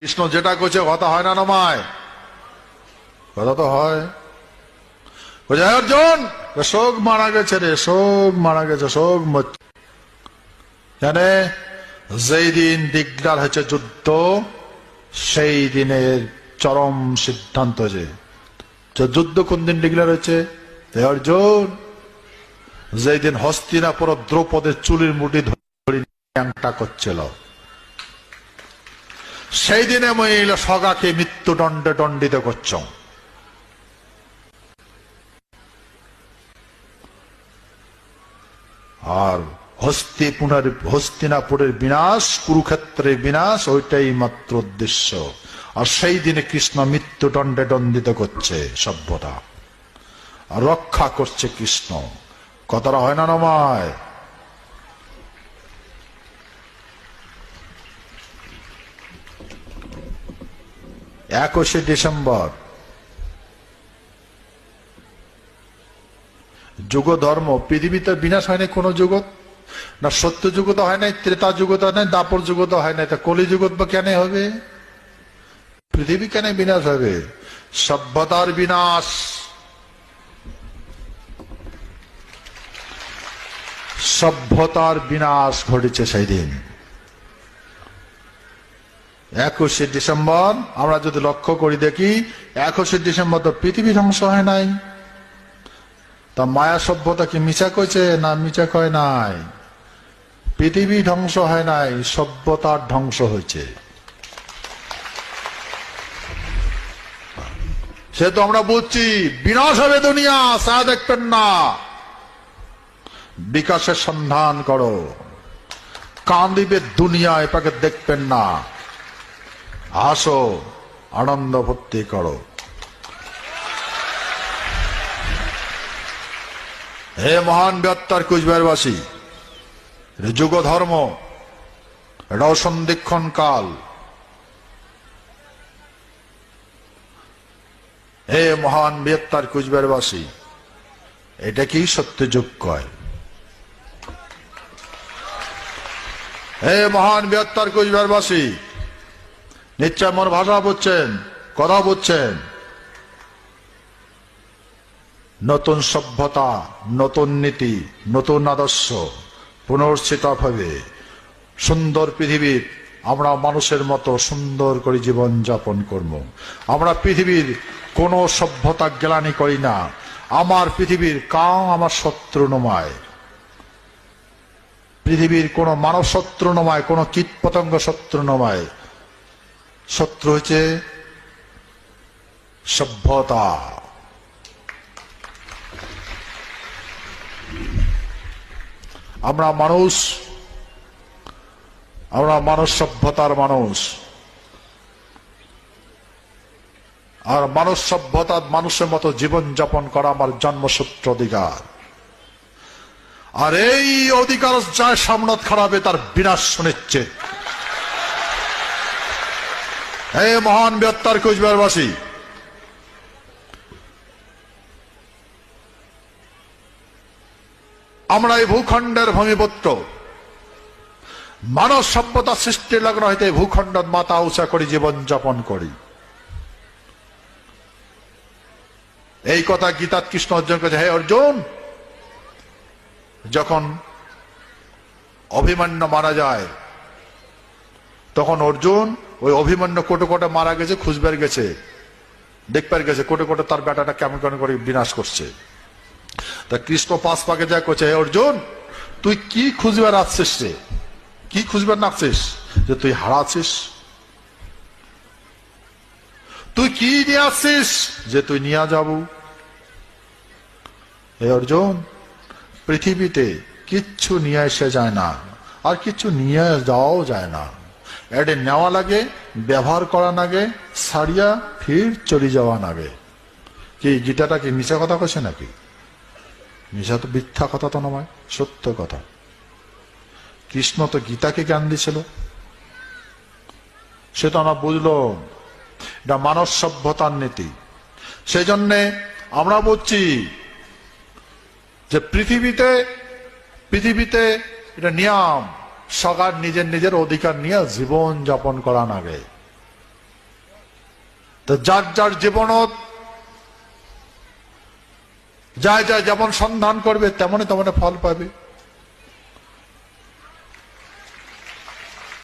কৃষ্ণ যেটা করছে কথা হয় না নমায়, কথা তো হয়। অর্জুন শোক মারা গেছে রে, শোক মারা গেছে, শোক জানে যেই দিন ডিক্লার হয়েছে যুদ্ধ, সেই দিনের চরম সিদ্ধান্ত যে যুদ্ধ কোন দিন ডিক্লার হয়েছে অর্জুন, যেই দিন হস্তিনাপুর দ্রৌপদের চুলির মুঠি ধরে ন্যাংটা করছিল, সেই দিনে মহিলা সগাকে মৃত্যুদণ্ডে দণ্ডিত করছ। আর হস্তিনাপুরের বিনাশ, কুরুক্ষেত্রের বিনাশ, ওইটাই মাত্র উদ্দেশ্য। আর সেই দিনে কৃষ্ণ মৃত্যুদণ্ডে দণ্ডিত করছে সভ্যতা, আর রক্ষা করছে কৃষ্ণ। কথাটা হয় না নমায়? 21শে ডিসেম্বর যুগ ধর্ম, পৃথিবীতে বিনাশ হয় নাই কোন যুগত, না সত্য যুগত হয় নাই, ত্রেতা যুগত হয় নাই, দাপর যুগত হয় নাই, তা কলি যুগত বা কেন হবে? পৃথিবী কেন বিনাশ হবে? সভ্যতার বিনাশ, সভ্যতার বিনাশ ঘটেছে সেই দিন 21শে ডিসেম্বর। আমরা যদি লক্ষ্য করি দেখি, 21শে ডিসেম্বর তো পৃথিবী ধ্বংস হয় নাই, তা মায়া সভ্যতা কি মিছা কইছে? না, মিছা কয় নাই। পৃথিবী ধ্বংস হয় নাই, সভ্যতার ধ্বংস হয়েছে। সে তো আমরা বুঝছি বিনাশ হবে দুনিয়া, তা দেখবেন না। বিকাশের সন্ধান করো, কাঁদিবে দুনিয়া, এটাকে দেখবেন না। আসো, আনন্দ ভর্তি করো। হে মহান বৃহত্তর কুচবিহারবাসী, যুগ ধর্ম, এটাও সন্ধিক্ষণ কাল। হে মহান বৃহত্তর কুচবিহারবাসী, এটা কি সত্যযুগ কয়? হে মহান বৃহত্তর কুচবিহারবাসী, নিশ্চয় মোর ভাষা বুঝছেন, কথা বুঝছেন। নতুন সভ্যতা, নতুন নীতি, নতুন আদর্শ পুনর্স্থিত হবে। সুন্দর পৃথিবীর আমরা মানুষের মতো সুন্দর করে জীবন যাপন করব। আমরা পৃথিবীর কোন সভ্যতা গ্লানি করি না। আমার পৃথিবীর কাউ আমার শত্রু নয়, পৃথিবীর কোন মানব শত্রু নয়, কোন কীট পতঙ্গ শত্রু নয়। শত্রু হচ্ছে সভ্যতা। আমরা মানুষ, আমরা মানুষ, সভ্যতার মানুষ। আর মানুষ সভ্যতার মানুষের মতো জীবন যাপন করা আমার জন্মসূত্র অধিকার। আর এই অধিকার যায় সামনত খারাপে, তার বিনাশ শুনিচ্ছে। হে মহান বৃহত্তর কুচবিহারবাসী, আমরা এই ভূখণ্ডের ভূমিপুত্র, মানব সভ্যতা সৃষ্টির লগ্ন হইতে ভূখণ্ড মাথা উঁচা করি জীবন যাপন করি। এই কথা গীতাত কৃষ্ণ অর্জুন করেছে। হে অর্জুন, যখন অভিমন্যু মারা যায়, তখন অর্জুন ওই অভিমন্যু কোটে কোটে মারা গেছে, খুঁজবার গেছে, দেখবার গেছে কোটে কোটে তার বেটাটা কেমন কেমন করে বিনাশ করছে। তা কৃষ্ণ পাশ পাকে যা করছে, হে অর্জুন, তুই কি খুঁজবার আসছিস রে? কি খুঁজবার নাচছিস? যে তুই হারাচ্ছিস? তুই কি নিয়ে আসছিস যে তুই নিয়ে যাবো? হে অর্জুন, পৃথিবীতে কিচ্ছু নিয়ে এসে যায় না, আর কিছু নিয়ে যাওয়াও যায় না। এটা নেওয়া লাগে, ব্যবহার করা লাগে, ছাড়িয়া ফির চলে যাওয়া লাগে। কি গীতাটা কি মিছা কথা কইছে নাকি? মিছা তো, মিথ্যা কথা তো নয়, সত্য কথা। কৃষ্ণ তো গীতাকে জ্ঞান দিছিল, সে তো আমরা বুঝলো এটা মানব সভ্যতার নীতি। সেই জন্যে আমরা বুঝছি যে পৃথিবীতে এটা নিয়ম, সবার নিজের নিজের অধিকার নিয়ে জীবন যাপন করা লাগে। তো যার যার জীবনত যায় যায় যেমন সন্ধান করবে তেমনি তেমনি ফল পাবে।